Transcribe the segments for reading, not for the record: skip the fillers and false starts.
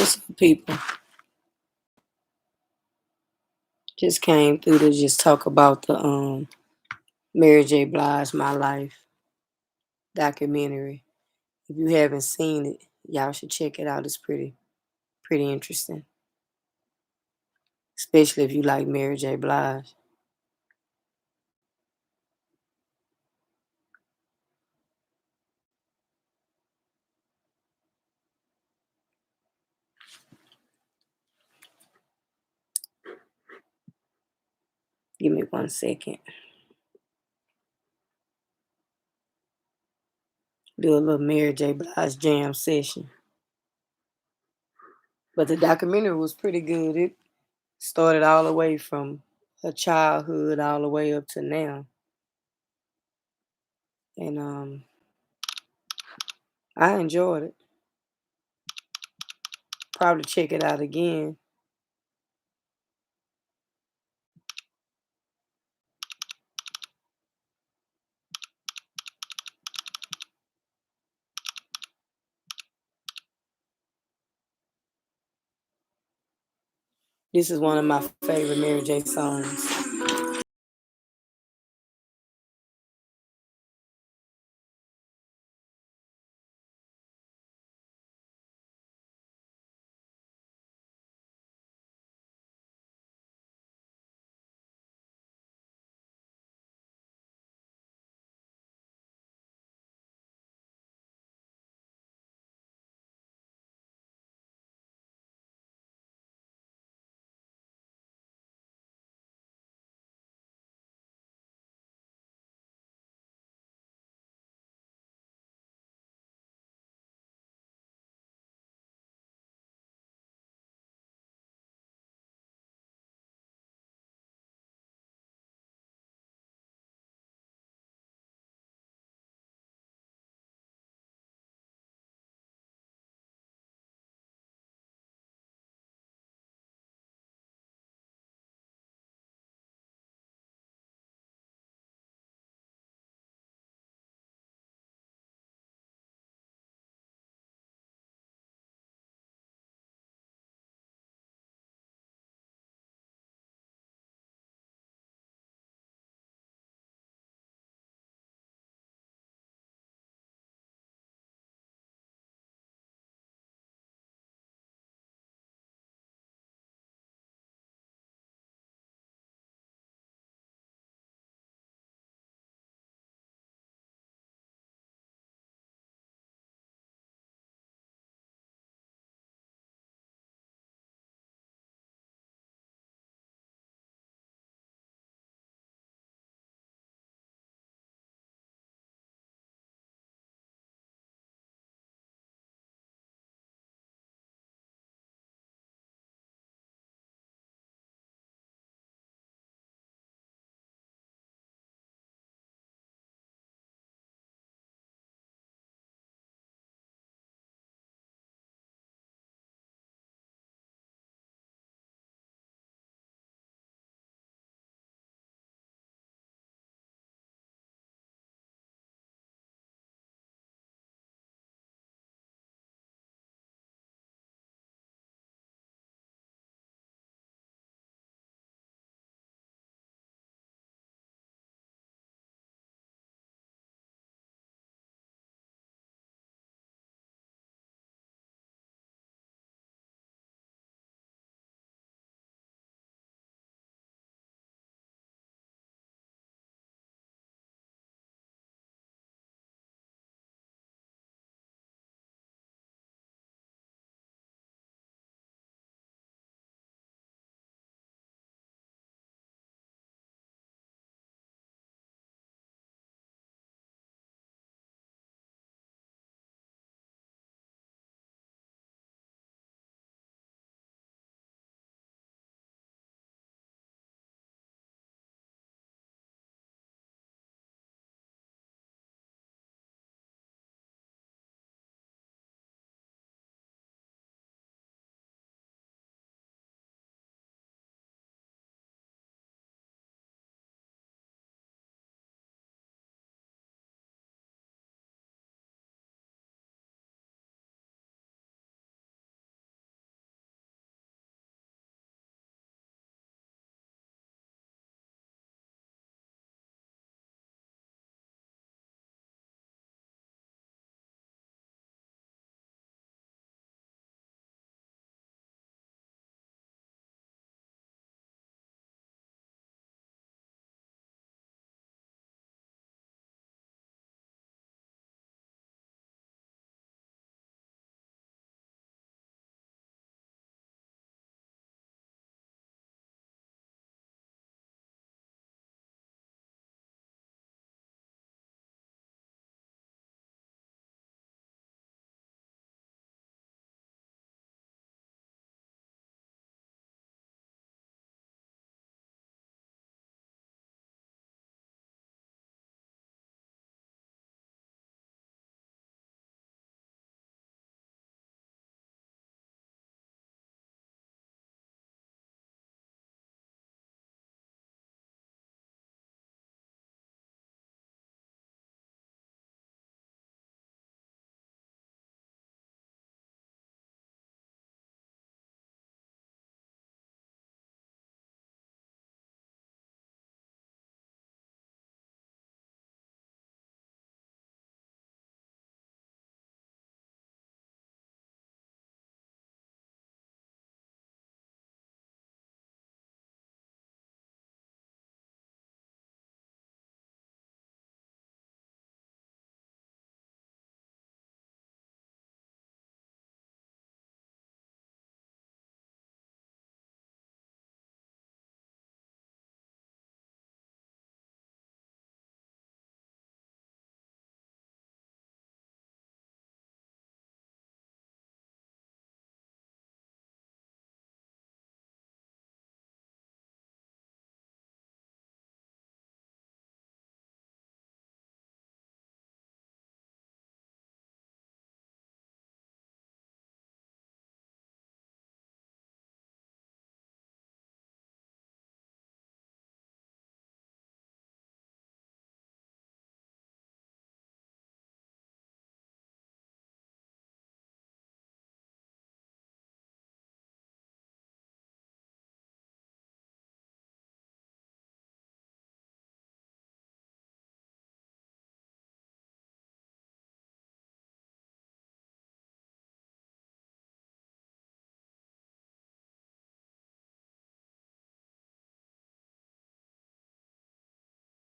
What's up, people? Just came through to just talk about the Mary J. Blige My Life documentary. If you haven't seen it, y'all should check it out. It's pretty interesting, especially if you like Mary J. Blige. Give me 1 second. Do a little Mary J. Blige jam session. But the documentary was pretty good. It started all the way from her childhood all the way up to now. And I enjoyed it. Probably check it out again. This is one of my favorite Mary J. songs.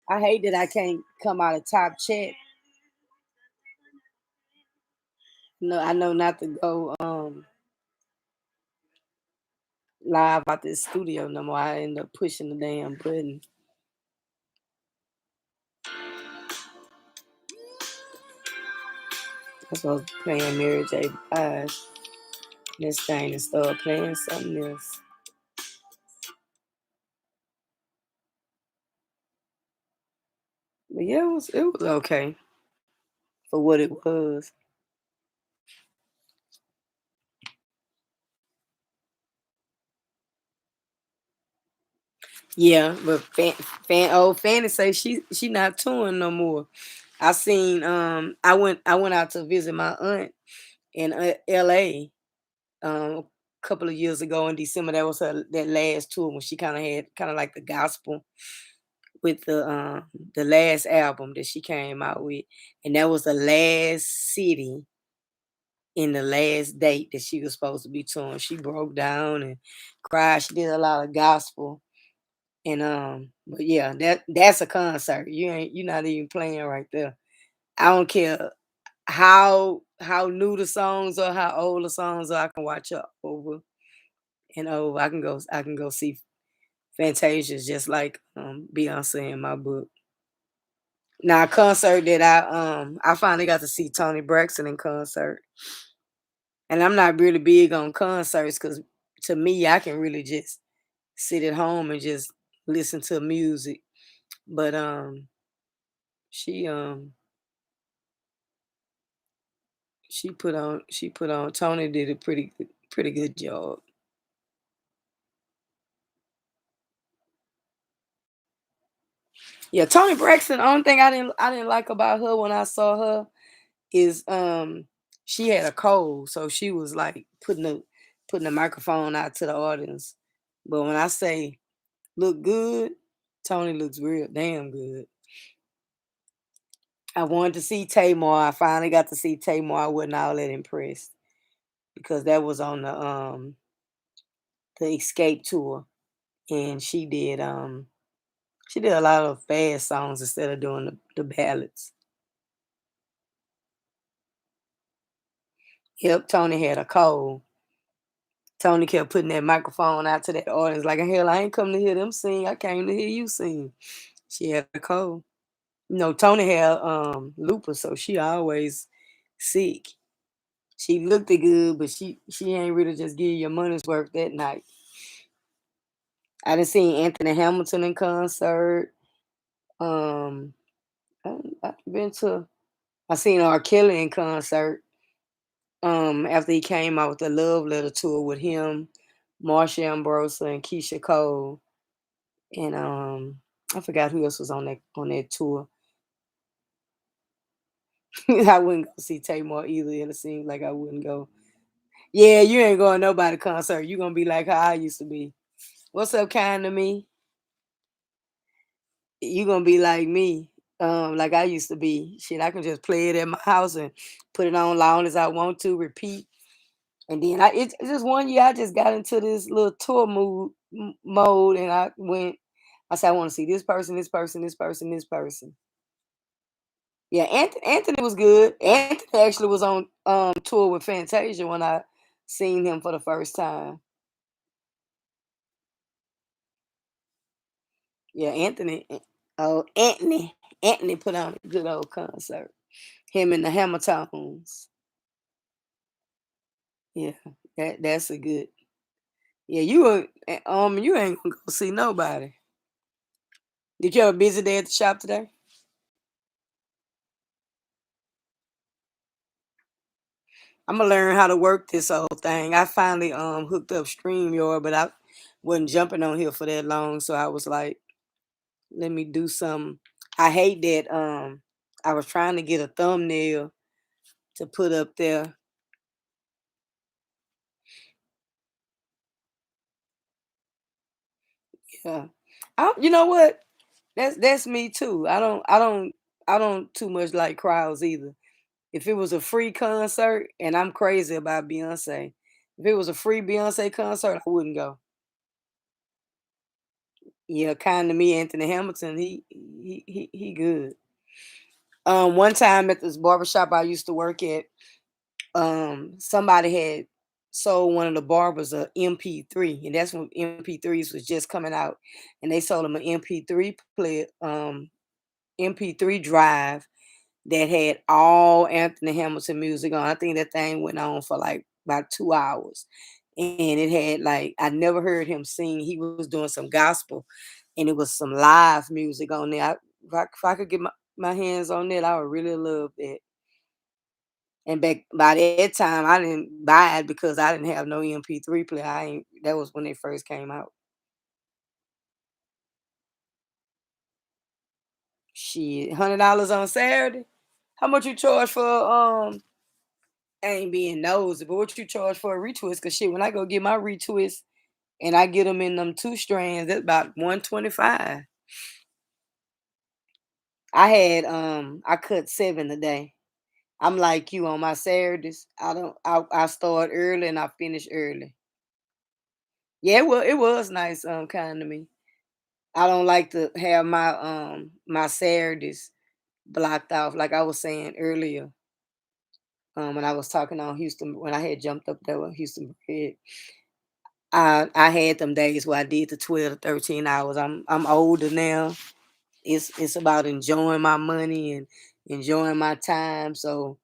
I hate that I can't come out of top chat. No, I know not to go live out this studio no more. I end up pushing the damn button. That's why I was playing Mary J. Blige. This thing and start playing something else. But yeah, it was okay for what it was. Yeah, but old Fanny say she not touring no more. I went out to visit my aunt in L.A. A couple of years ago in December. That was her that last tour when she kind of had kind of like the gospel with the last album that she came out with, and that was the last city in the last date that she was supposed to be touring. She broke down and cried. She did a lot of gospel. And but yeah, that's a concert. You're not even playing right there. I don't care how new the songs are, how old the songs are. I can watch it over and over. I can go see Fantasia's just like Beyonce in my book. Now a concert that I finally got to see Tony Braxton in concert. And I'm not really big on concerts because to me I can really just sit at home and just listen to music. But she um she put on Tony did a pretty good job. Yeah, Tony Braxton, the only thing I didn't like about her when I saw her is she had a cold, so she was like putting the microphone out to the audience. But when I say look good, Tony looks real damn good. I wanted to see Tamar. I finally got to see Tamar. I wasn't all that impressed because that was on the Escape tour, and she did a lot of fast songs instead of doing the ballads. Yep, Tony had a cold. Tony kept putting that microphone out to that audience like, hell, I ain't come to hear them sing. I came to hear you sing. She had a cold. Tony had lupus, so she always sick. She looked it good, but she ain't really just give you your money's worth that night. I done seen Anthony Hamilton in concert. Um, I've been to. I seen R. Kelly in concert. After he came out with the Love Letter tour with him, Marsha Ambrosius, and Keisha Cole, and I forgot who else was on that tour. I wouldn't go see Tamar either. It seems like I wouldn't go. Yeah, you ain't going to nobody concert. You gonna be like how I used to be. What's up, kind to me? You gonna be like me, like I used to be. Shit, I can just play it at my house and put it on long as I want to, repeat. And then it's just one year I just got into this little tour mode, and I went. I said I want to see this person, this person, this person, this person. Yeah, Anthony was good. Anthony actually was on tour with Fantasia when I seen him for the first time. Yeah, Anthony put on a good old concert. Him and the Hamiltons. Yeah, that's a good. Yeah, you ain't gonna go see nobody. Did you have a busy day at the shop today? I'm gonna learn how to work this whole thing. I finally hooked up StreamYard, but I wasn't jumping on here for that long, so I was like, let me do some. I hate that I was trying to get a thumbnail to put up there. Yeah. You know what? That's me too. I don't too much like crowds either. If it was a free concert, and I'm crazy about Beyonce. If it was a free Beyonce concert, I wouldn't go. Yeah, kind to me, Anthony Hamilton, he good. One time at this barbershop I used to work at, somebody had sold one of the barbers a MP3, and that's when MP3s was just coming out, and they sold him an MP3 player, MP3 drive that had all Anthony Hamilton music on. I think that thing went on for like about 2 hours. And it had like I never heard him sing. He was doing some gospel and it was some live music on there. If I could get my hands on that, I would really love that. And back by that time, I didn't buy it because I didn't have no MP3 player. I ain't that was when they first came out. Shit, $100 on Saturday. How much you charge for I ain't being nosy, but what you charge for a retwist? Cause shit, when I go get my retwist and I get them in them two strands, that's about 125. I cut 7 today. I'm like you on my Saturdays. I start early and I finish early. Yeah, well, it was nice, kind to me. I don't like to have my Saturdays blocked off like I was saying earlier. When I was talking on Houston, when I had jumped up there with Houston Bred. I had them days where I did the 12 to 13 hours. I'm older now. It's about enjoying my money and enjoying my time. So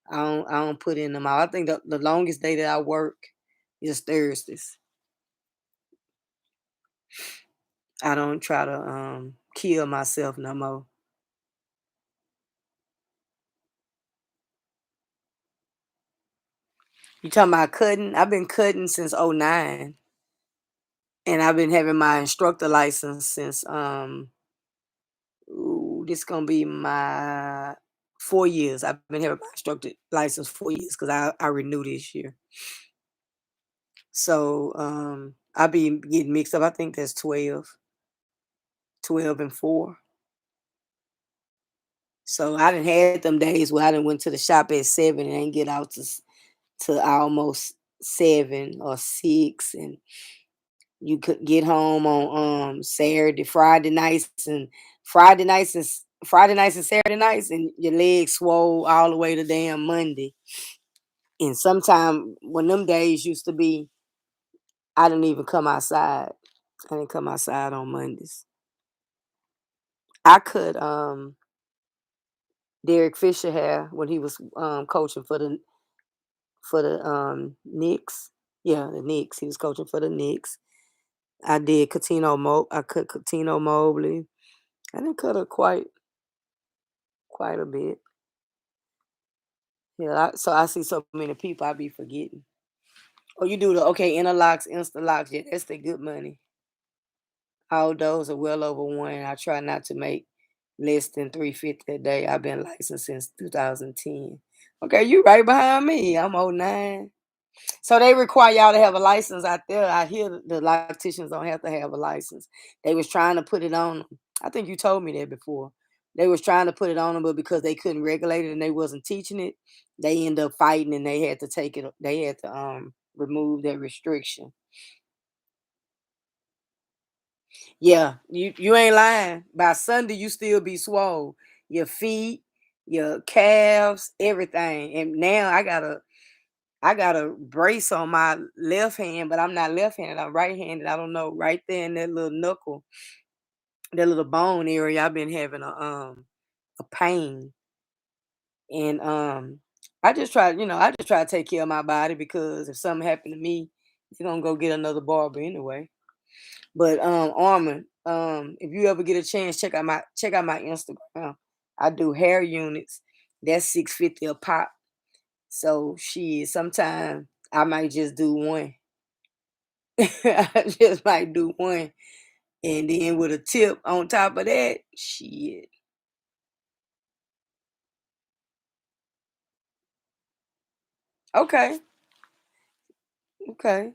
I don't put in them out. I think the longest day that I work is Thursdays. I don't try to kill myself no more. You talking about cutting? I've been cutting since '09, and I've been having my instructor license since ooh, this gonna be my 4 years. I've been having my instructor license 4 years because I renew this year. So I be getting mixed up. I think that's 12 and 4. So I done had them days where I done went to the shop at 7 and ain't get out to almost 7 or 6, and you could get home on Saturday, Friday nights and Saturday nights, and your legs swole all the way to damn Monday. And sometime when them days used to be, I didn't even come outside. I didn't come outside on Mondays. I could Derek Fisher hair when he was coaching for the Knicks. Yeah, the Knicks. He was coaching for the Knicks. I cut Catino Mobley. I didn't cut her quite a bit. Yeah, so I see so many people I be forgetting. Oh, you do the okay, interlocks, Instalocks. Yeah, that's the good money. All those are well over one. I try not to make less than 350 a day. I've been licensed since 2010. Okay, you right behind me. I'm '09. So they require y'all to have a license out there. I hear the locticians don't have to have a license. They was trying to put it on 'em. I think you told me that before. They was trying to put it on them, but because they couldn't regulate it and they wasn't teaching it, they end up fighting and they had to take it. They had to remove that restriction. Yeah, you ain't lying. By Sunday, you still be swole. Your feet, your calves, everything. And now I got a brace on my left hand, but I'm not left-handed. I'm right-handed. I don't know. Right there in that little knuckle, that little bone area, I've been having a pain. And I just try to take care of my body because if something happened to me, you're gonna go get another barber anyway. But Armin, if you ever get a chance, check out my Instagram. I do hair units. That's 650 a pop. So she sometimes I might just do one. I just might do one. And then with a tip on top of that, shit. Okay. Okay.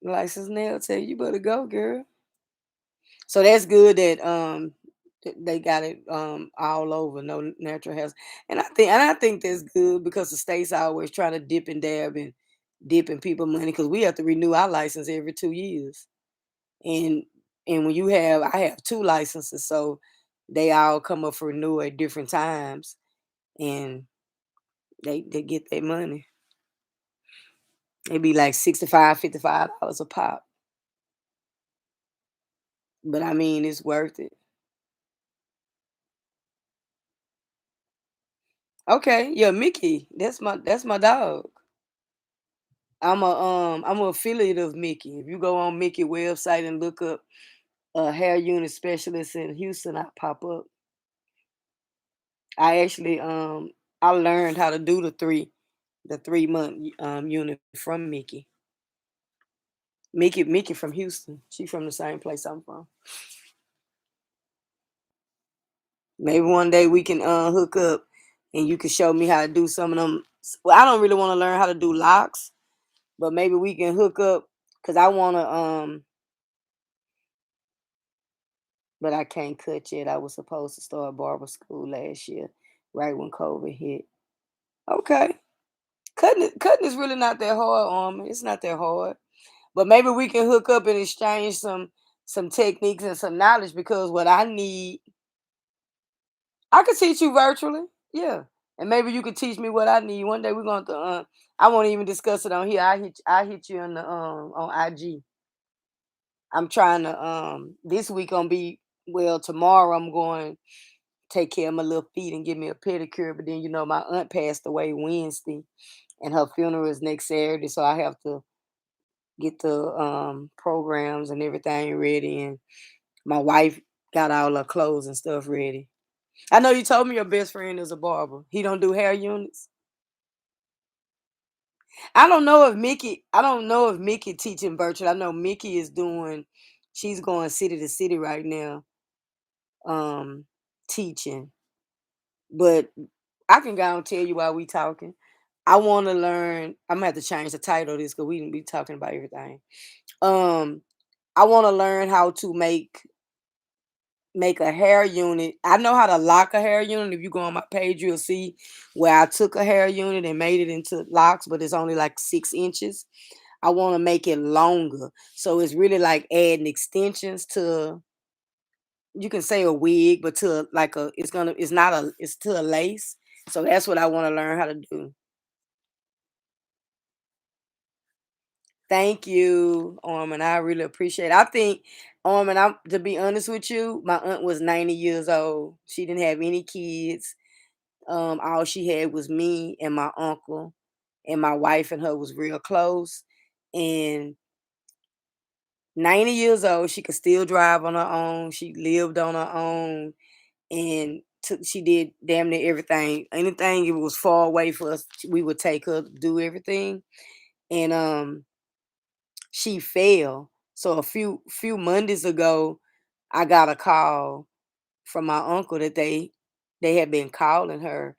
License nail tell you better go, girl. So that's good that they got it all over, no natural hair. And I think that's good because the states always trying to dip and dab and dip in people money because we have to renew our license every 2 years. And And when you have I have 2 licenses, so they all come up for renewal at different times, and they get their money. It be like 65, $55 a pop, but I mean, it's worth it. Okay, yeah, Mickey, that's my dog. I'm a affiliate of Mickey. If you go on Mickey website and look up a hair unit specialist in Houston, I pop up. I actually I learned how to do the 3-month unit from Mickey. Mickey from Houston. She from the same place I'm from. Maybe one day we can hook up and you can show me how to do some of them. Well, I don't really want to learn how to do locks, but maybe we can hook up because I want to but I can't cut yet. I was supposed to start barber school last year, right when COVID hit. Okay. Cutting is really not that hard on me. It's not that hard. But maybe we can hook up and exchange some techniques and some knowledge because what I need, I could teach you virtually. Yeah. And maybe you could teach me what I need. One day we're going to I won't even discuss it on here. I hit you on IG. I'm trying to this week gonna be well tomorrow I'm going take care of my little feet and give me a pedicure. But then my aunt passed away Wednesday and her funeral is next Saturday. So I have to get the programs and everything ready and my wife got all her clothes and stuff ready. I know you told me your best friend is a barber. He don't do hair units. I don't know if Mickey teaching virtual. I know Mickey is doing she's going city to city right now, um, teaching. But I can go and tell you while we talking. I want to learn. I'm gonna have to change the title of this because we can be talking about everything. Um, I want to learn how to make a hair unit. I know how to lock a hair unit. If you go on my page, you'll see where I took a hair unit and made it into locks, but it's only like 6 inches. I want to make it longer. So it's really like adding extensions to you can say a wig, but to like it's not a it's to a lace. So that's what I want to learn how to do. Thank you, and I really appreciate it. I think, and I'm to be honest with you, my aunt was 90 years old. She didn't have any kids. All she had was me and my uncle, and my wife and her was real close. And 90 years old, she could still drive on her own. She lived on her own, and she did damn near everything. Anything it was far away for us, we would take her to do everything. And she fell. So a few Mondays ago, I got a call from my uncle that they had been calling her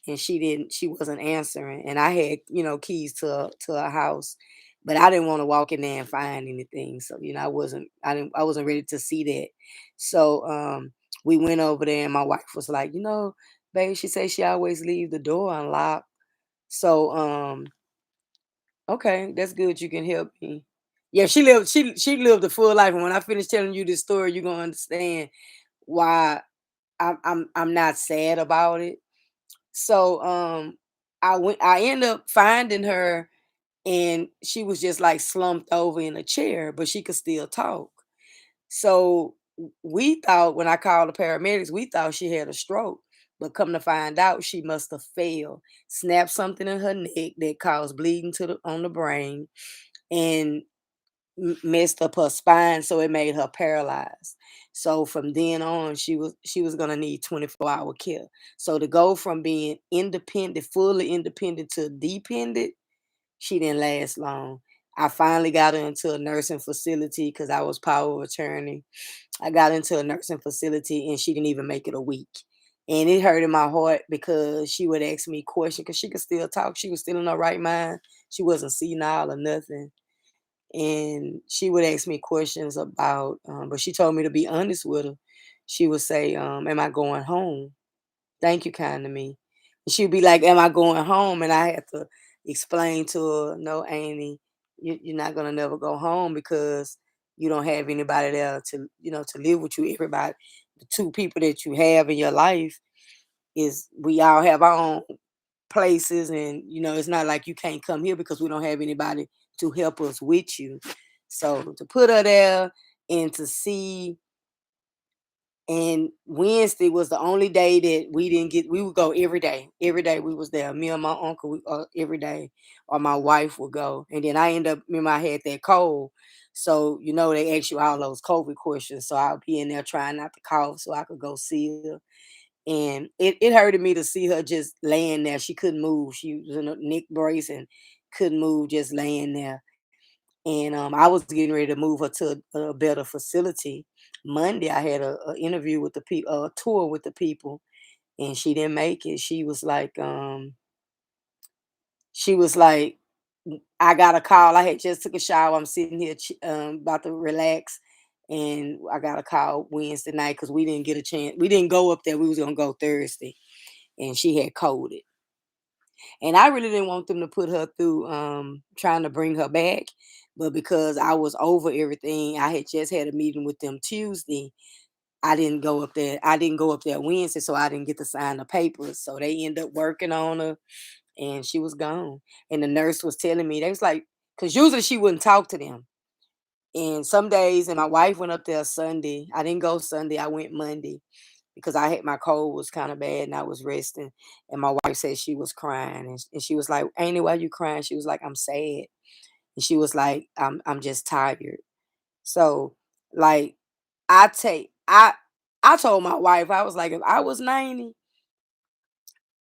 and she wasn't answering. And I had, keys to a house, but I didn't want to walk in there and find anything. So, I wasn't ready to see that. So we went over there and my wife was like, babe, she says she always leave the door unlocked. So okay, that's good. You can help me. Yeah, she lived a full life, and when I finish telling you this story, you're gonna understand why I'm not sad about it. So I end up finding her, and she was just like slumped over in a chair, but she could still talk. So we thought when I called the paramedics, we thought she had a stroke. But come to find out, she must have fell, snapped something in her neck that caused bleeding on the brain, and messed up her spine, so it made her paralyzed. So from then on, she was gonna need 24-hour care. So to go from being independent, fully independent to dependent, she didn't last long. I finally got her into a nursing facility because I was power of attorney. I got into a nursing facility and she didn't even make it a week. And it hurt in my heart because she would ask me questions because she could still talk. She was still in her right mind. She wasn't senile or nothing. And she would ask me questions about, but she told me to be honest with her. She would say, am I going home? Thank you, kind to me. And she'd be like, am I going home? And I had to explain to her, no, Annie, you're not going to never go home because you don't have anybody there to, to live with you. Everybody, the two people that you have in your life is we all have our own places, and it's not like you can't come here because we don't have anybody to help us with you. So to put her there and to see, and Wednesday was the only day that we didn't get. We would go every day. Every day we was there. Me and my uncle, every day, or my wife would go. And then I end up, remember I had that cold. So, they ask you all those COVID questions. So I'll be in there trying not to cough so I could go see her. And it hurted me to see her just laying there. She couldn't move. She was in a neck brace and couldn't move, just laying there. And I was getting ready to move her to a better facility. Monday, I had a interview with the people, a tour with the people, and she didn't make it. She was like, I got a call. I had just took a shower. I'm sitting here about to relax, and I got a call Wednesday night because we didn't get a chance. We didn't go up there. We was gonna go Thursday, and she had coded. And I really didn't want them to put her through trying to bring her back. But because I was over everything, I had just had a meeting with them Tuesday. I didn't go up there. I didn't go up there Wednesday, so I didn't get to sign the papers. So they ended up working on her, and she was gone. And the nurse was telling me, they was like, because usually she wouldn't talk to them. And some days, and my wife went up there Sunday. I didn't go Sunday. I went Monday because I had my cold was kind of bad and I was resting. And my wife said she was crying, and she was like, "Ain't why you crying?" She was like, "I'm sad." And she was like, I'm just tired." So like I take I told my wife, I was like, if I was 90,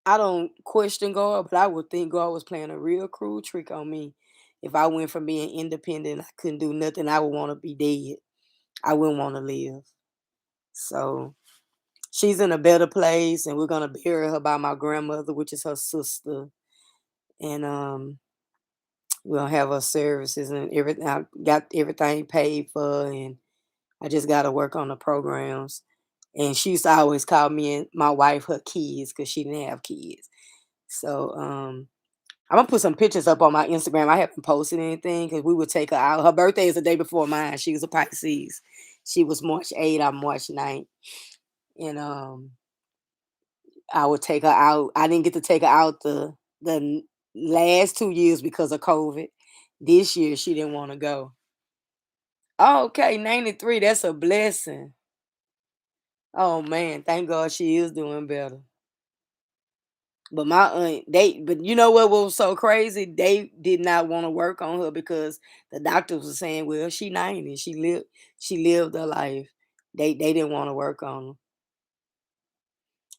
I don't question God, but I would think God was playing a real cruel trick on me. If I went from being independent, I couldn't do nothing, I would want to be dead. I wouldn't want to live. So she's in a better place, and we're gonna bury her by my grandmother, which is her sister. And we're gonna have her services and everything. I got everything paid for, and I just gotta work on the programs. And she used to always call me and my wife her kids because she didn't have kids. So I'm gonna put some pictures up on my Instagram. I haven't posted anything because we would take her out. Her birthday is the day before mine. She was a Pisces. She was March 8th, I'm March 9th. And I would take her out. I didn't get to take her out the last 2 years because of COVID. This year she didn't want to go. Oh, okay, 93. That's a blessing. Oh man, thank God she is doing better. But my aunt, but you know what was so crazy? They did not want to work on her because the doctors were saying, "Well, she 90. She lived her life." They didn't want to work on her.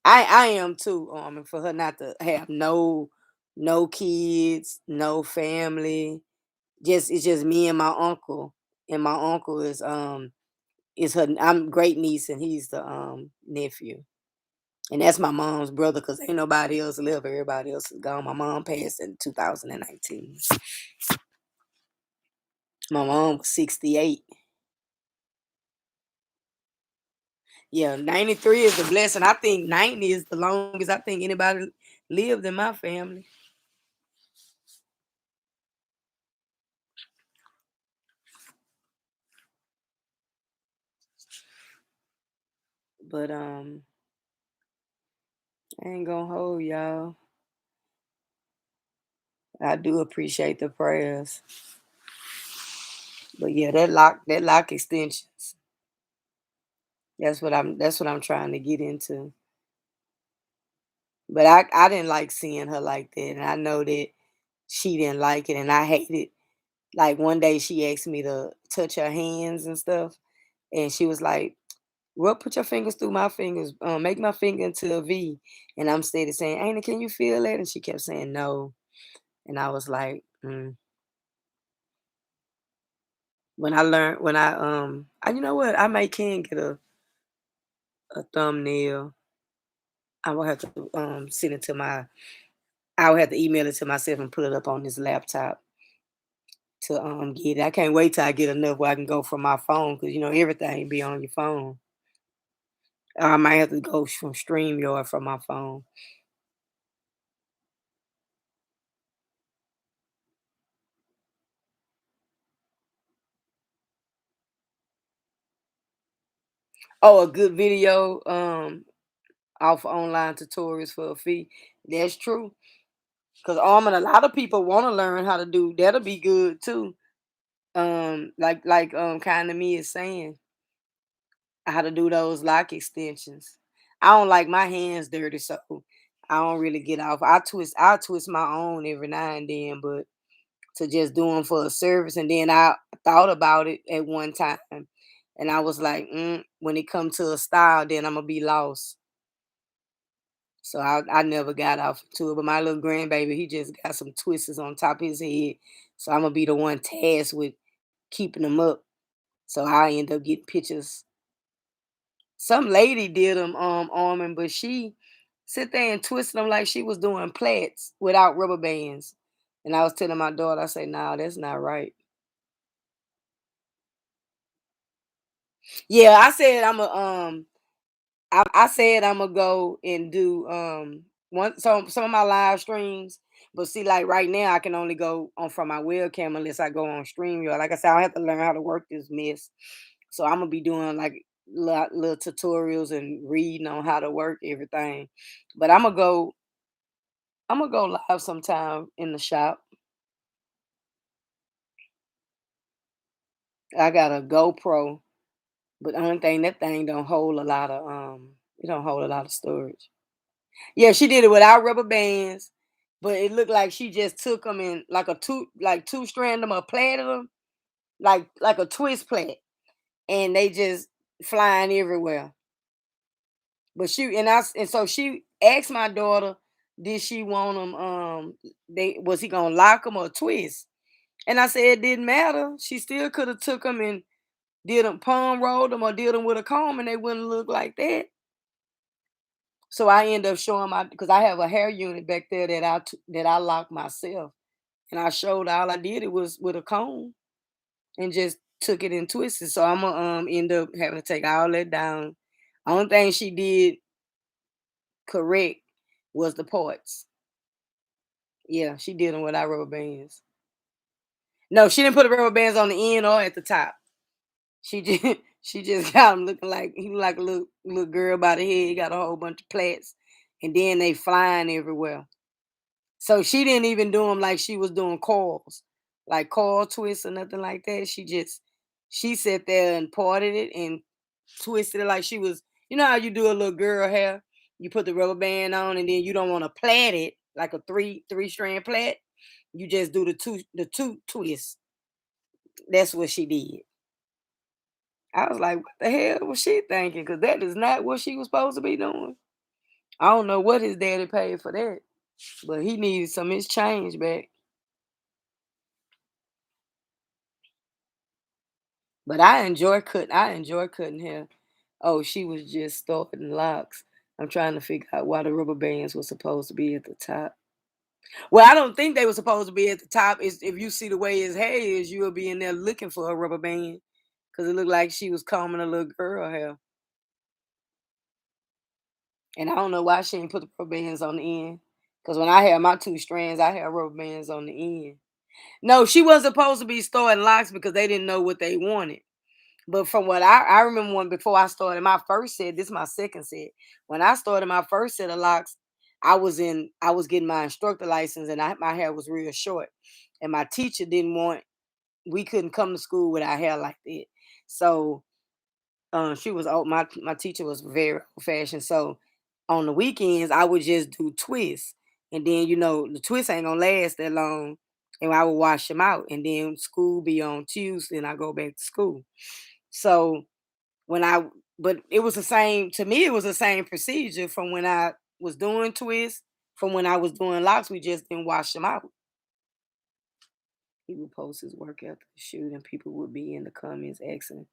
I am too. And for her not to have no kids, no family, it's just me and my uncle. And my uncle is her. I'm great niece, and he's the nephew. And that's my mom's brother because ain't nobody else live. Everybody else is gone. My mom passed in 2019. My mom was 68. Yeah, 93 is a blessing. I think 90 is the longest I think anybody lived in my family. But I ain't gonna hold y'all. I do appreciate the prayers. But yeah, that lock extensions. That's what I'm trying to get into. But I didn't like seeing her like that. And I know that she didn't like it, and I hated. Like one day she asked me to touch her hands and stuff. And she was like, put your fingers through my fingers, make my finger into a V. And I'm steady saying, Aina, can you feel that? And she kept saying no. And I was like, when I learned, you know what? I may can get a thumbnail. I will have to send it to I will have to email it to myself and put it up on this laptop to get it. I can't wait till I get enough where I can go from my phone because everything be on your phone. I might have to go from StreamYard from my phone. Oh, a good video, off online tutorials for a fee. That's true. Cause a lot of people want to learn how to do. That'll be good too. Kind of me is saying how to do those lock extensions. I don't like my hands dirty, so I don't really get off. I twist my own every now and then, but to just do them for a service. And then I thought about it at one time, and I was like, when it comes to a style, then I'm gonna be lost. So I never got off to it. But my little grandbaby, he just got some twisters on top of his head. So I'm gonna be the one tasked with keeping them up. So I end up getting pictures. Some lady did them arming, but she sit there and twisted them like she was doing plaits without rubber bands. And I was telling my daughter, I say, nah, that's not right. Yeah, I said I said I'm gonna go and do some of my live streams, but see, like right now, I can only go on from my webcam unless I go on StreamYard. Like I said, I have to learn how to work this mess, so I'm gonna be doing like little tutorials and reading on how to work everything. But I'm gonna go live sometime in the shop. I got a GoPro, but the only thing that thing don't hold a lot of it don't hold a lot of storage. Yeah, she did it without rubber bands, but it looked like she just took them in like a two strand them or plaited them like a twist plait, and they just flying everywhere. But so she asked my daughter, did she want them? They was he gonna lock them or twist? And I said it didn't matter. She still could have took them and did them palm rolled them or did them with a comb, and they wouldn't look like that. So I end up showing my because I have a hair unit back there that I lock myself. And I showed all I did it was with a comb and just took it and twisted. So I'm gonna end up having to take all that down. Only thing she did correct was the parts. Yeah, she did them without rubber bands. No, she didn't put the rubber bands on the end or at the top. She just she just got him looking like he look like a little girl by the head. He got a whole bunch of plaits, and then they flying everywhere. So she didn't even do them like she was doing coils, like coil twists or nothing like that. She sat there and parted it and twisted it like she was, you know how you do a little girl hair? You put the rubber band on and then you don't want to plait it like a three strand plait. You just do the two twists. That's what she did. I was like, what the hell was she thinking? Because that is not what she was supposed to be doing. I don't know what his daddy paid for that, but he needed some of his change back. But I enjoy cutting hair. Oh, she was just starting locks. I'm trying to figure out why the rubber bands were supposed to be at the top. Well, I don't think they were supposed to be at the top. Is if you see the way his hair is, you'll be in there looking for a rubber band because it looked like she was combing a little girl hair. And I don't know why she didn't put the rubber bands on the end. Because when I had my two strands, I had rubber bands on the end. No, she wasn't supposed to be starting locks because they didn't know what they wanted. But from what I remember when before I started my first set, this is my second set. When I started my first set of locks, I was getting my instructor license and my hair was real short. And my teacher didn't want we couldn't come to school with our hair like that. So she was old. My teacher was very old fashioned. So on the weekends I would just do twists. And then the twists ain't gonna last that long. And I would wash them out. And then school be on Tuesday and I go back to school. So when I but it was the same to me, it was the same procedure from when I was doing twists, from when I was doing locks, we just didn't wash them out. He would post his work after the shoot and people would be in the comments asking.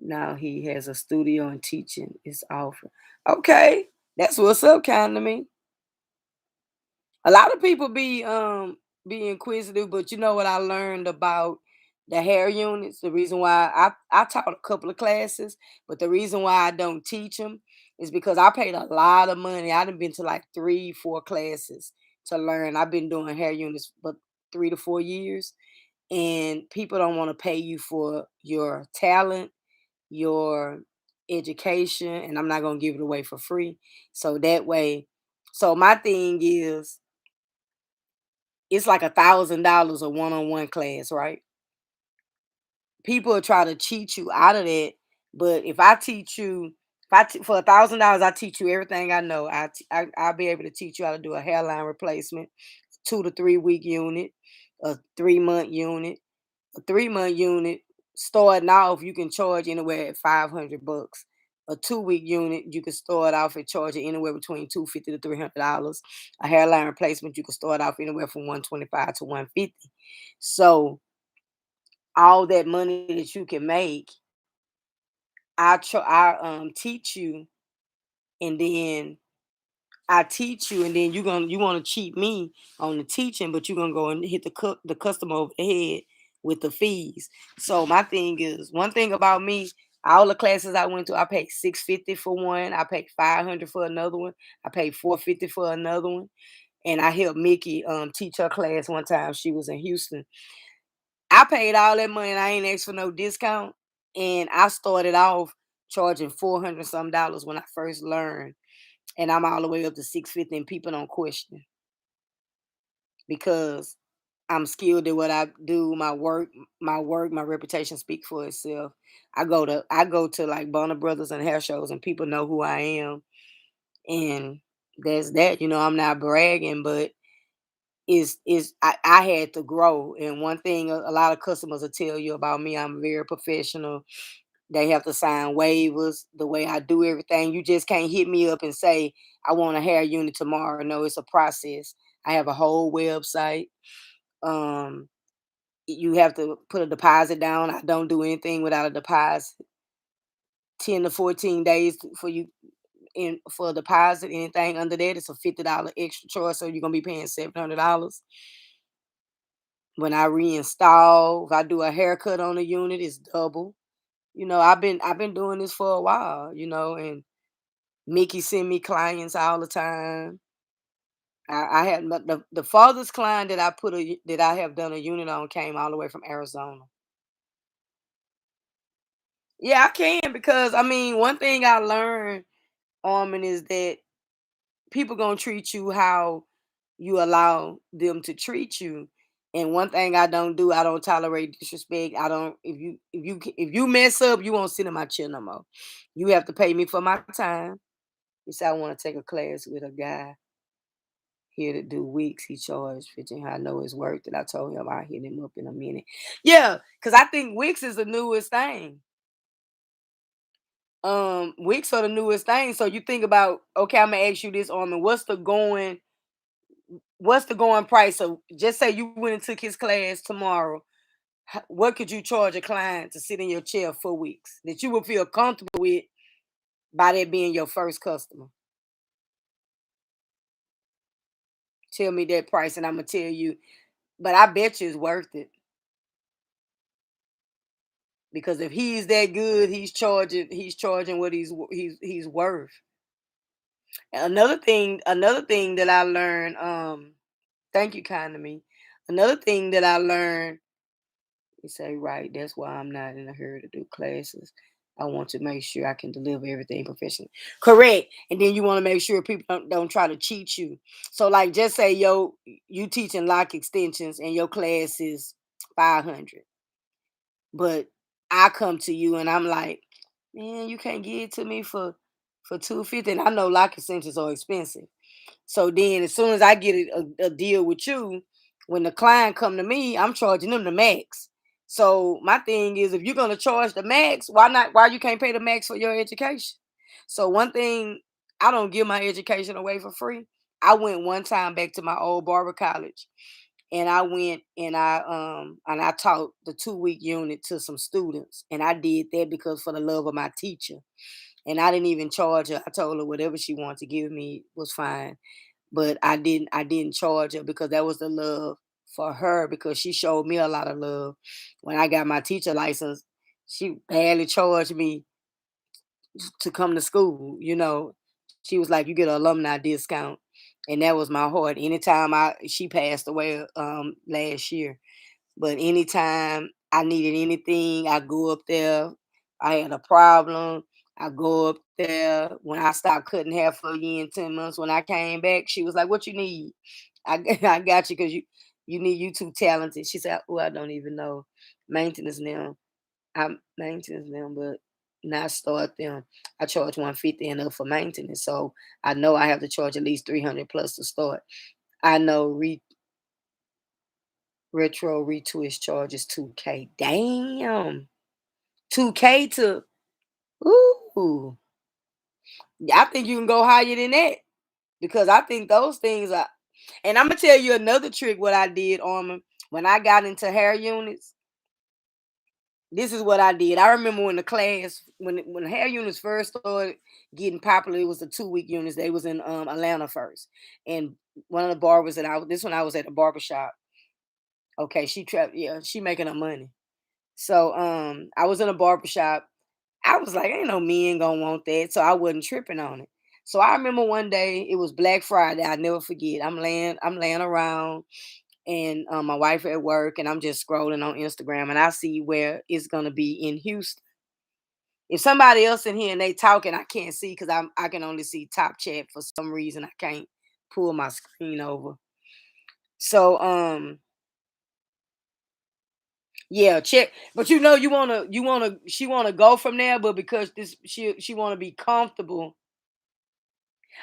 Now he has a studio and teaching is offer. Okay, that's what's up, kind of me. A lot of people be inquisitive, but you know what I learned about the hair units? The reason why I taught a couple of classes, but the reason why I don't teach them is because I paid a lot of money. I've been to like 3, 4 classes to learn. I've been doing hair units for 3 to 4 years, and people don't want to pay you for your talent, your education, and I'm not gonna give it away for free. So that way, so my thing is, it's like $1,000 a one-on-one class, right? People will try to cheat you out of that, but if I teach you, for $1,000, I teach you everything I know. I'll be able to teach you how to do a hairline replacement, 2 to 3 week unit, a 3 month unit. A 3 month unit starting off, you can charge anywhere at $500. A 2 week unit, you can start off at charging anywhere between $250 to $300. A hairline replacement, you can start off anywhere from 125 to 150. So all that money that you can make, I teach you, and then I teach you, and then you want to cheat me on the teaching, but you're gonna go and hit the customer over the head with the fees. So my thing is, one thing about me, all the classes I went to, I paid $650 for one, I paid $500 for another one, I paid $450 for another one, and I helped Mickey teach her class one time. She was in Houston. I paid all that money and I ain't asked for no discount. And I started off charging 400 some dollars when I first learned, and I'm all the way up to 650, and people don't question because I'm skilled at what I do. My reputation speak for itself. I go to like Bonner Brothers and hair shows, and people know who I am, and that's that. I'm not bragging, but I had to grow. And one thing a lot of customers will tell you about me, I'm very professional. They have to sign waivers, the way I do everything. You just can't hit me up and say, I want a hair unit tomorrow. No, it's a process. I have a whole website. Um, you have to put a deposit down. I don't do anything without a deposit. 10 to 14 days for you in for a deposit. Anything under that, it's a $50 extra charge. So you're gonna be paying $700. When I reinstall, if I do a haircut on a unit, it's double. I've been doing this for a while, and Mickey send me clients all the time. I had the farthest client that I have done a unit on came all the way from Arizona. Yeah, I can, because I mean, one thing I learned, Armin, is that people gonna treat you how you allow them to treat you. And one thing I don't do, I don't tolerate disrespect. I don't. If you mess up, you won't sit in my chair no more. You have to pay me for my time. He said, I want to take a class with a guy here to do weeks. He charged 15. I know his worth. And I told him I'll hit him up in a minute. Yeah, because I think Wix is the newest thing. Wix are the newest thing. So you think about, okay, I'm gonna ask you this, Armin. What's the going price? So just say you went and took his class tomorrow. What could you charge a client to sit in your chair for weeks that you would feel comfortable with by that being your first customer? Tell me that price, and I'm gonna tell you. But I bet you it's worth it, because if he's that good, he's charging what he's worth. Another thing that I learned. Thank you, kind of me. Another thing that I learned. You say, right, that's why I'm not in a hurry to do classes. I want to make sure I can deliver everything professionally. Correct. And then you want to make sure people don't try to cheat you. So like, just say you teaching lock extensions and your class is 500. But I come to you and I'm like, man, you can't give it to me for 250. And I know lock extensions are expensive. So then, as soon as I get a deal with you, when the client come to me, I'm charging them the max. So my thing is, if you're gonna charge the max, why not? Why you can't pay the max for your education? So one thing, I don't give my education away for free. I went one time back to my old barber college, and I went and I taught the 2 week unit to some students, and I did that because for the love of my teacher, and I didn't even charge her. I told her whatever she wanted to give me was fine, but I didn't charge her because that was the love for her, because she showed me a lot of love. When I got my teacher license, she barely charged me to come to school. She was like, you get an alumni discount. And that was my heart. Anytime she passed away last year. But anytime I needed anything, I go up there. I had a problem. I go up there. When I stopped cutting hair for a year and 10 months, when I came back, she was like, "What you need? I got you because you too talented." She said, "Oh, I don't even know maintenance now. I'm maintenance now, but not start them. I charge 150 and up for maintenance, so I know I have to charge at least 300 plus to start. I know retro retwist charges 2K. Damn, 2K to ooh. I think you can go higher than that because I think those things are. And I'm gonna tell you another trick. What I did, Armin, when I got into hair units, this is what I did. I remember when the class, when hair units first started getting popular, it was the 2 week units. They was in Atlanta first, and one of the barbers that this one I was at the barber shop. Okay, yeah, she making her money. So I was in a barber shop. I was like, ain't no men gonna want that. So I wasn't tripping on it. So I remember one day it was Black Friday. I never forget. I'm laying around and my wife at work and I'm just scrolling on Instagram and I see where it's gonna be in Houston. If somebody else in here and they talking, I can't see because I can only see top chat for some reason. I can't pull my screen over. So yeah, check. But she wanna go from there, but because she wanna be comfortable.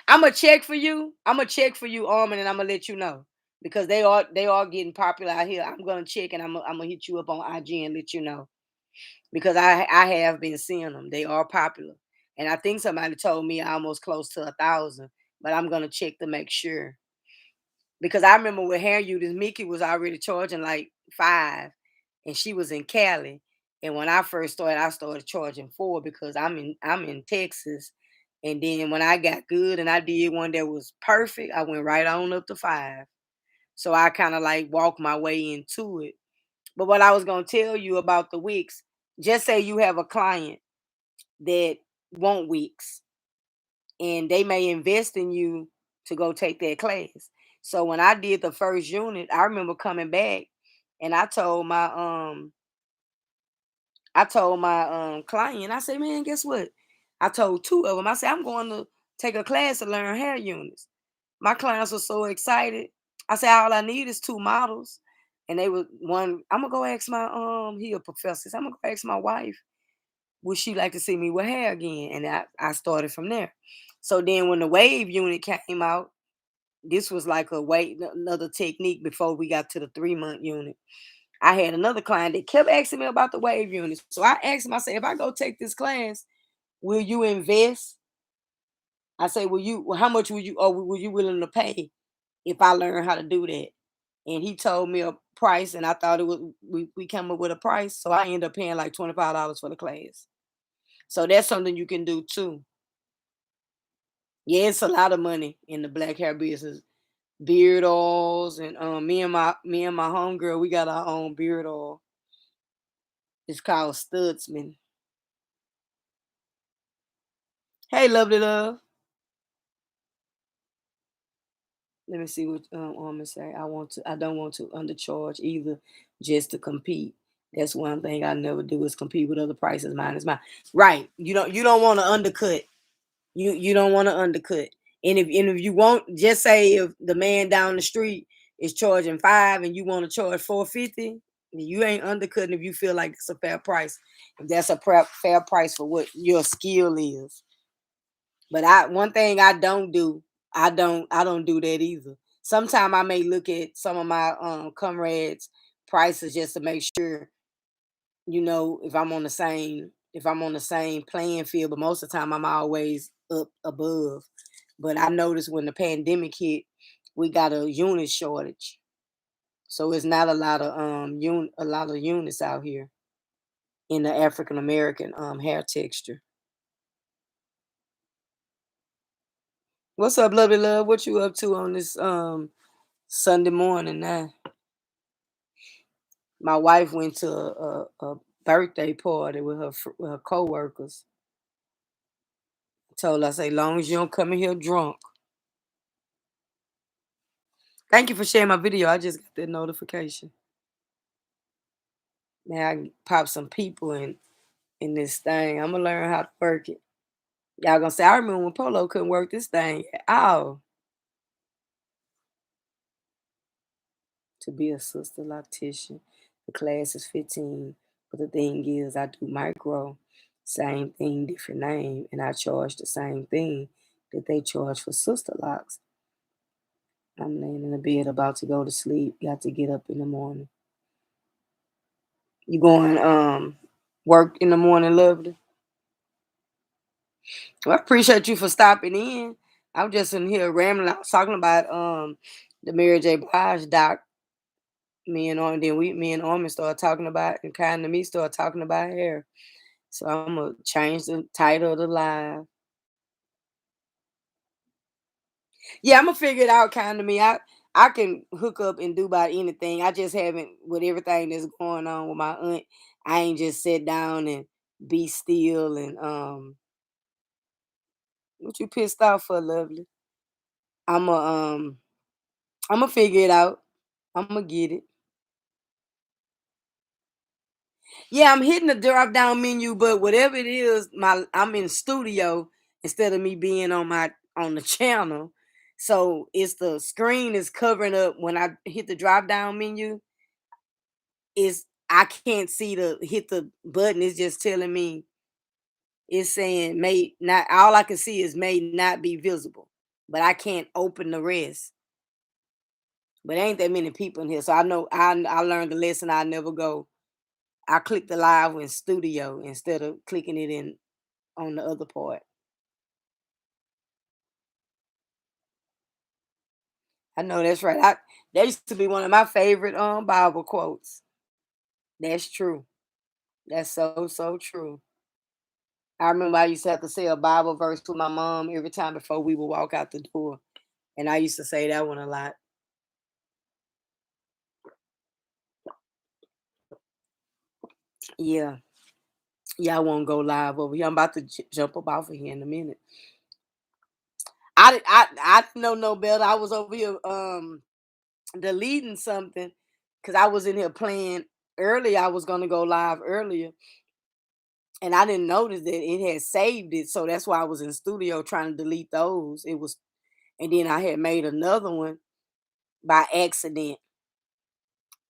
I'ma check for you. I'ma check for you, Armin, and I'ma let you know. Because they are getting popular out here. I'm gonna check and I'm gonna hit you up on IG and let you know. Because I have been seeing them. They are popular. And I think somebody told me almost close to 1,000, but I'm gonna check to make sure. Because I remember with hair units, Mickey was already charging like 5 and she was in Cali. And when I first started, I started charging 4 because I'm in Texas. And then when I got good and I did one that was perfect, I went right on up to 5. So I kind of like walked my way into it. But what I was gonna tell you about the weeks, just say you have a client that want weeks and they may invest in you to go take that class. So when I did the first unit, I remember coming back and I told my client, I said, man, guess what? I told 2 of them, I said, I'm going to take a class to learn hair units. My clients were so excited. I said, all I need is 2 models. And they were one, I'm gonna go ask my he a professor. So I'm gonna go ask my wife, would she like to see me with hair again? And I started from there. So then when the wave unit came out, this was like another technique before we got to the 3 month unit. I had another client that kept asking me about the wave units. So I asked him, I said, if I go take this class, will you invest? I say, how much would you, or were you willing to pay if I learn how to do that? And he told me a price and I thought it was, we come up with a price. So I ended up paying like $25 for the class. So that's something you can do too. Yeah, it's a lot of money in the black hair business. Beard oils and me and my homegirl, we got our own beard oil. It's called Studsman. Hey, lovely love. Let me see what Armin say. I don't want to undercharge either, just to compete. That's one thing I never do is compete with other prices. Mine is mine. Right. You don't want to undercut. You don't want to undercut. And if you want, just say if the man down the street is charging 5 and you want to charge 450, you ain't undercutting if you feel like it's a fair price. If that's a fair price for what your skill is. But one thing I don't do, I don't do that either. Sometimes I may look at some of my comrades' prices just to make sure, if I'm on the same playing field, but most of the time I'm always up above. But I noticed when the pandemic hit, we got a unit shortage. So it's not a lot of units out here in the African American hair texture. What's up, lovely love? What you up to on this Sunday morning now? My wife went to a birthday party with her coworkers. Told her, I say, long as you don't come in here drunk. Thank you for sharing my video. I just got that notification. Now I can pop some people in this thing. I'm gonna learn how to work it. Y'all gonna say, I remember when Polo couldn't work this thing. Oh, to be a sister loctician. The class is 15. But the thing is, I do micro, same thing, different name, and I charge the same thing that they charge for sister locks. I'm laying in the bed about to go to sleep. Got to get up in the morning. You going work in the morning, lovely? Well, I appreciate you for stopping in. I'm just in here rambling. I was talking about the Mary J. Blige doc. Me and Armin started talking about, and kind of me started talking about hair. So I'm gonna change the title of the live. Yeah, I'm gonna figure it out. Kind of me. I can hook up and do about anything. I just haven't with everything that's going on with my aunt. I ain't just sit down and be still and what you pissed off for, lovely? I'm a I'm gonna figure it out. I'm gonna get it. Yeah, I'm hitting the drop down menu, but whatever it is, I'm in studio instead of me being on the channel. So it's the screen is covering up when I hit the drop down menu. Is I can't see the hit the button. It's just telling me it's saying may not. All I can see is may not be visible, but I can't open the rest. But ain't that many people in here, so I know I learned the lesson. I never go. I click the live in studio instead of clicking it in on the other part. I know that's right. That used to be one of my favorite Bible quotes. That's true. That's so true. I remember I used to have to say a Bible verse to my mom every time before we would walk out the door. And I used to say that one a lot. Yeah. Yeah, I won't go live over here. I'm about to jump up off of here in a minute. I didn't know no better. I was over here deleting something because I was in here playing earlier. I was gonna go live earlier, and I didn't notice that it had saved it. So that's why I was in studio trying to delete those. It was, and then I had made another one by accident.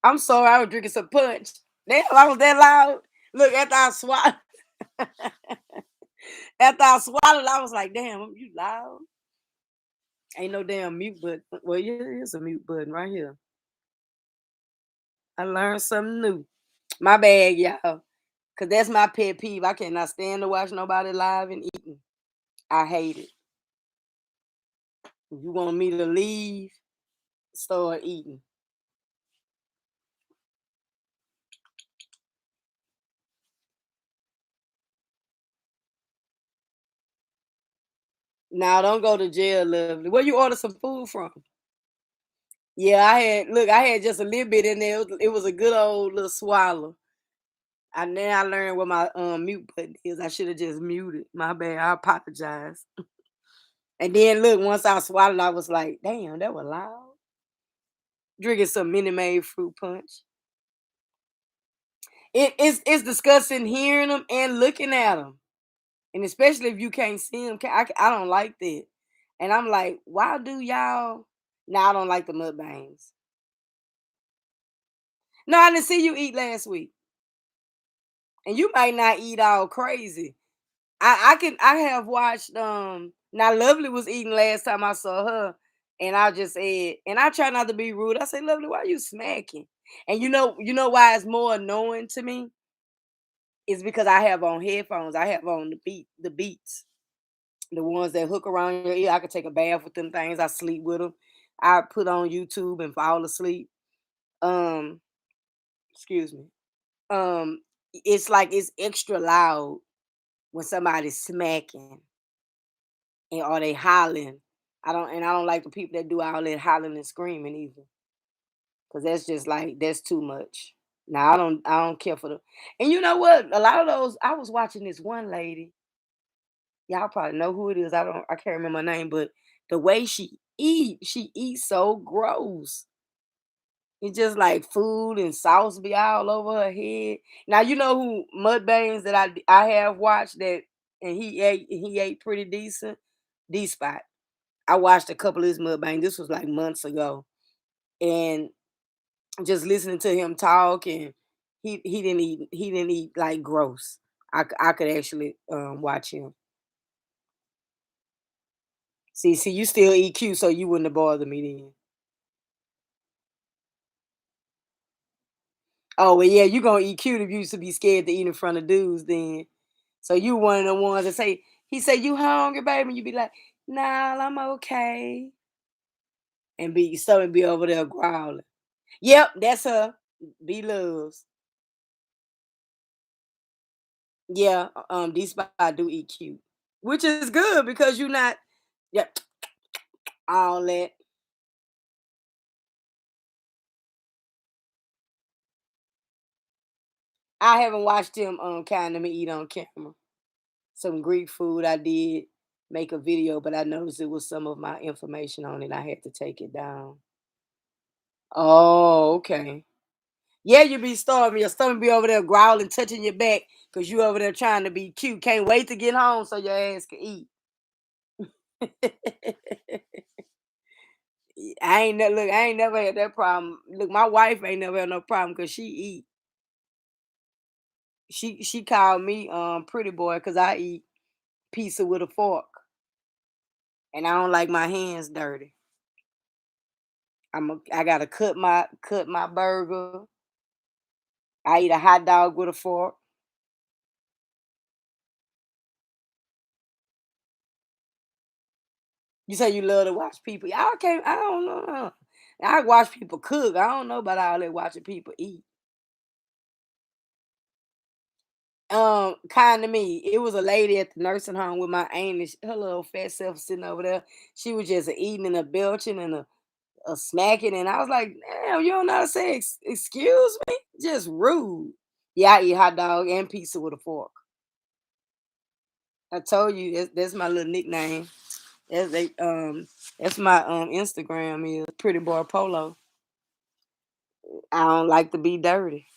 I'm sorry, I was drinking some punch. Damn, I was that loud. Look, after I swallowed, I was like, damn, you loud. Ain't no damn mute button. Well, yeah, here's a mute button right here. I learned something new. My bad, y'all. Cause that's my pet peeve. I cannot stand to watch nobody live and eating. I hate it. If you want me to leave, start eating. Now don't go to jail, lovely. Where you order some food from? Yeah, I had just a little bit in there. It was a good old little swallow. And then I learned what my mute button is. I should have just muted. My bad. I apologize. And then look, once I swallowed, I was like, damn, that was loud. Drinking some mini made fruit punch. It's disgusting hearing them and looking at them. And especially if you can't see them. I don't like that. And I'm like, why do y'all? Now I don't like the mukbangs. No, I didn't see you eat last week. And you might not eat all crazy. I have watched now Lovely was eating last time I saw her, and I just said, and I try not to be rude. I say, Lovely, why you smacking? And you know why it's more annoying to me? Is because I have on headphones. I have on the beats, the ones that hook around your ear. I could take a bath with them things. I sleep with them. I put on YouTube and fall asleep. Um, excuse me. Um, it's like it's extra loud when somebody's smacking and or they hollering. I don't like the people that do all that hollering and screaming either. Cause that's just like that's too much. Now I don't care for the and you know what? A lot of those I was watching this one lady. Y'all probably know who it is. I can't remember her name, but the way she eats so gross. It's just like food and sauce be all over her head. Now you know who mudbangs that I have watched that and he ate pretty decent. D spot. I watched a couple of his mukbang. This was like months ago, and just listening to him talk, and he didn't eat like gross. I could actually watch him. See, you still eat cute, so you wouldn't have bothered me then. Oh well, yeah, you gonna eat cute if you used to be scared to eat in front of dudes then. So you one of the ones that say, he say, "You hungry, baby?" And you be like, "Nah, I'm okay." And be your stomach be over there growling. Yep, that's her. B loves. Yeah, these spots do eat cute, which is good because you're not, yeah, all that. I haven't watched him kind of me eat on camera. Some Greek food I did make a video, but I noticed it was some of my information on it. I had to take it down. Oh, okay. Yeah, you be starving. Your stomach be over there growling, touching your back because you over there trying to be cute. Can't wait to get home so your ass can eat. Look. I ain't never had that problem. Look, my wife ain't never had no problem because she eat. She called me pretty boy because I eat pizza with a fork and I don't like my hands dirty. I gotta cut my burger. I eat a hot dog with a fork. You say you love to watch people. I can't. I don't know. I watch people cook. I don't know about all that watching people eat. Kind of me. It was a lady at the nursing home with my aunt, and her little fat self sitting over there. She was just eating and a belching and a smacking, and I was like, "Damn, you don't know how to say excuse me? Just rude." Yeah, I eat hot dog and pizza with a fork. I told you that's my little nickname. That's they that's my Instagram is Pretty Boy Polo. I don't like to be dirty.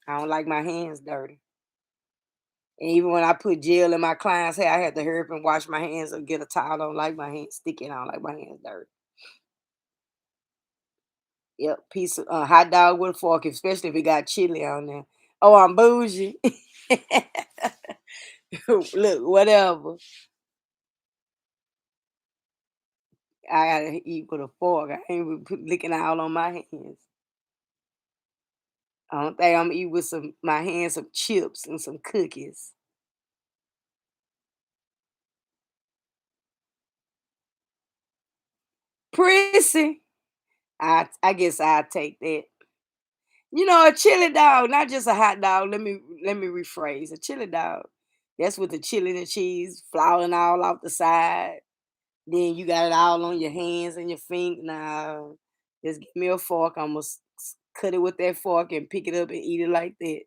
I don't like my hands dirty. And even when I put gel in my client's hair, I had to hurry up and wash my hands or get a towel. I don't like my hands sticky. I don't like my hands dirty. Yep, piece of hot dog with a fork, especially if it got chili on there. Oh, I'm bougie. Look, whatever. I gotta eat with a fork. I ain't even licking all on my hands. I don't think I'm gonna eat with my hands some chips and some cookies. Prissy. I guess I'll take that. A chili dog, not just a hot dog. Let me rephrase. A chili dog. That's with the chili and cheese flying all off the side. Then you got it all on your hands and your feet. Nah, just give me a fork. I'm gonna cut it with that fork and pick it up and eat it like that.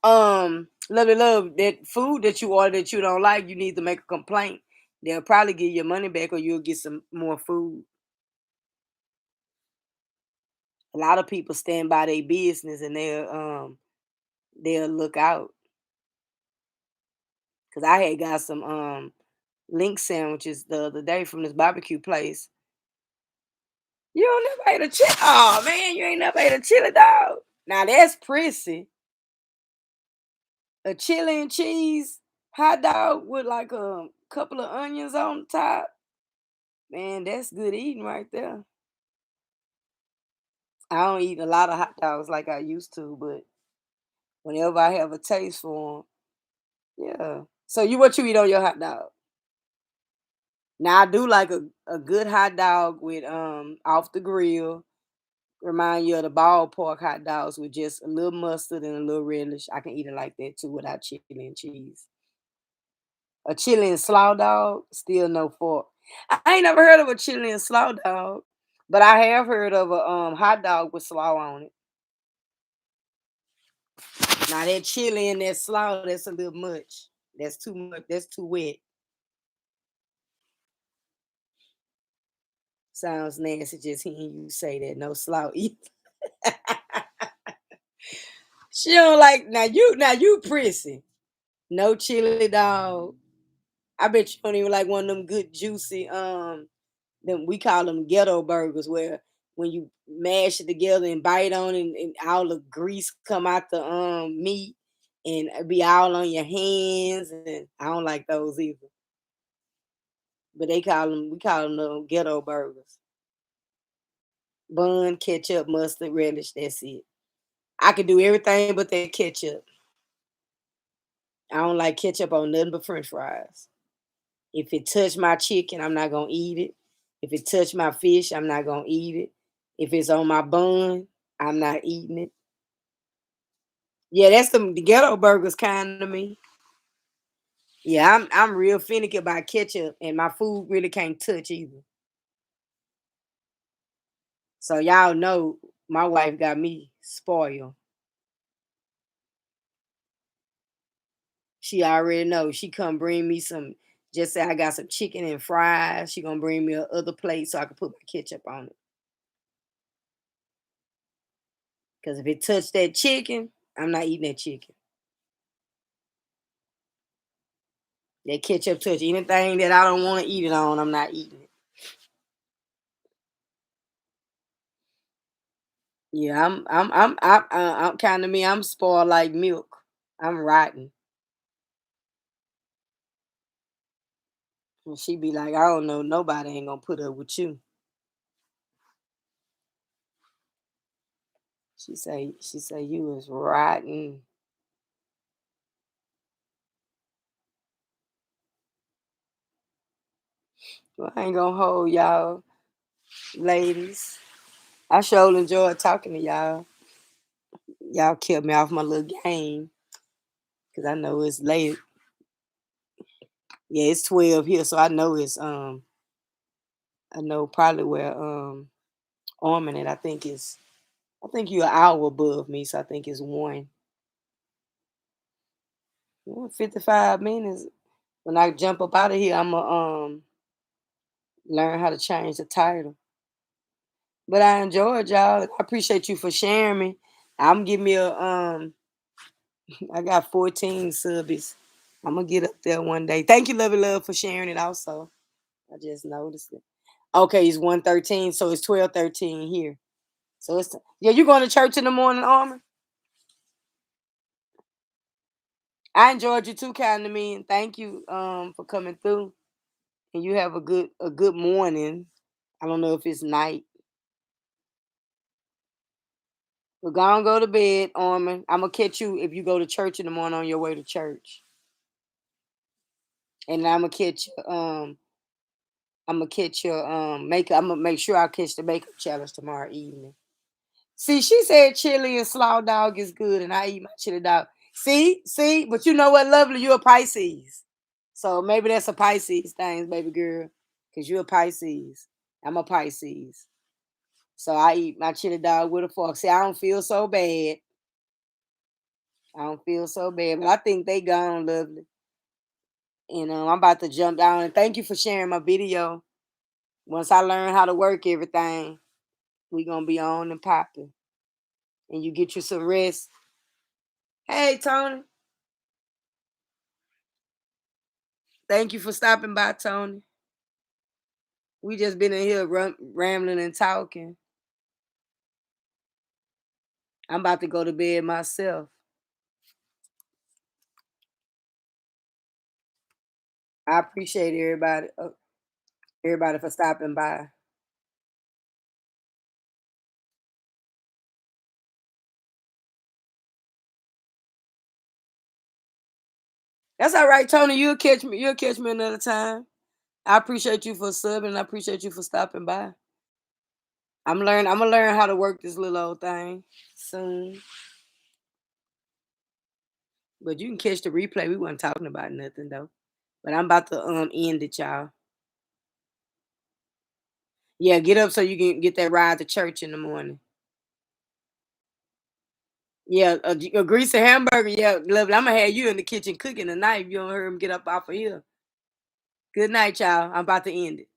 Love that food that you order that you don't like. You need to make a complaint. They'll probably give your money back, or you'll get some more food. A lot of people stand by their business and they'll look out. Cause I had got some link sandwiches the other day from this barbecue place. You don't never ate a chili. Oh man, you ain't never ate a chili dog. Now that's prissy. A chili and cheese hot dog with like a couple of onions on top. Man, that's good eating right there. I don't eat a lot of hot dogs like I used to, but whenever I have a taste for them, yeah. So what you eat on your hot dog? Now I do like a good hot dog with off the grill. Remind you of the ballpark hot dogs with just a little mustard and a little relish. I can eat it like that too without chili and cheese. A chili and slaw dog, still no fork. I ain't never heard of a chili and slaw dog, but I have heard of a hot dog with slaw on it. Now that chili and that slaw, that's a little much. That's too much. That's too wet. Sounds nasty just hearing you say that. No slaw either. She don't like now you prissy. No chili dog. I bet you don't even like one of them good juicy them we call them ghetto burgers where when you mash it together and bite on it and all the grease come out the meat and it be all on your hands and I don't like those either. But we call them the ghetto burgers. Bun, ketchup, mustard, relish, that's it. I can do everything but that ketchup. I don't like ketchup on nothing but french fries. If it touch my chicken, I'm not gonna eat it. If it touch my fish, I'm not gonna eat it. If it's on my bun, I'm not eating it. Yeah, that's the ghetto burgers kind of me. Yeah, I'm real finicky about ketchup, and my food really can't touch either. So y'all know my wife got me spoiled. She already knows. She come bring me some. Just say I got some chicken and fries. She gonna bring me a other plate so I can put my ketchup on it. Cause if it touch that chicken, I'm not eating that chicken. That ketchup touch anything that I don't want to eat it on, I'm not eating it. Yeah, I'm kind of me. I'm spoiled like milk. I'm rotten. And she be like, I don't know, nobody ain't gonna put up with you. She say you is rotten. Well, I ain't gonna hold y'all, ladies. I sure enjoyed talking to y'all. Y'all kept me off my little game because I know it's late. Yeah, it's 12 here, so I know I know probably where Ormond and I think you're an hour above me, so I think it's one. Yeah, 55 minutes. When I jump up out of here, I'ma learn how to change the title. But I enjoyed y'all. I appreciate you for sharing me. I'm give me a I got 14 subbies. I'm gonna get up there one day. Thank you, Lovey Love, for sharing it also. I just noticed it. Okay, it's 113, so it's 12:13 here. So it's yeah, you going to church in the morning, Armor? I enjoyed you too, kind to me, and thank you for coming through. And you have a good morning. I don't know if it's night. But go and go to bed, Armin. I'm gonna catch you if you go to church in the morning on your way to church. And I'm gonna catch your makeup. I'm gonna make sure I catch the makeup challenge tomorrow evening. See, she said chili and slaw dog is good, and I eat my chili dog. See, but you know what, lovely, you're a Pisces. So maybe that's a Pisces thing, baby girl. Cause you're a Pisces. I'm a Pisces. So I eat my chili dog with a fork. See, I don't feel so bad. I don't feel so bad, but I think they gone, lovely. And I'm about to jump down. And thank you for sharing my video. Once I learn how to work everything, we gonna be on and popping. And you get you some rest. Hey, Tony. Thank you for stopping by, Tony. We just been in here rambling and talking. I'm about to go to bed myself. I appreciate everybody for stopping by. That's all right, Tony. You'll catch me. You'll catch me another time. I appreciate you for subbing. And I appreciate you for stopping by. I'm gonna learn how to work this little old thing soon. But you can catch the replay. We weren't talking about nothing though. But I'm about to end it, y'all. Yeah, get up so you can get that ride to church in the morning. Yeah, a greasy hamburger. Yeah, lovely. I'm gonna have you in the kitchen cooking tonight if you don't hear him get up off of here. Good night, y'all. I'm about to end it.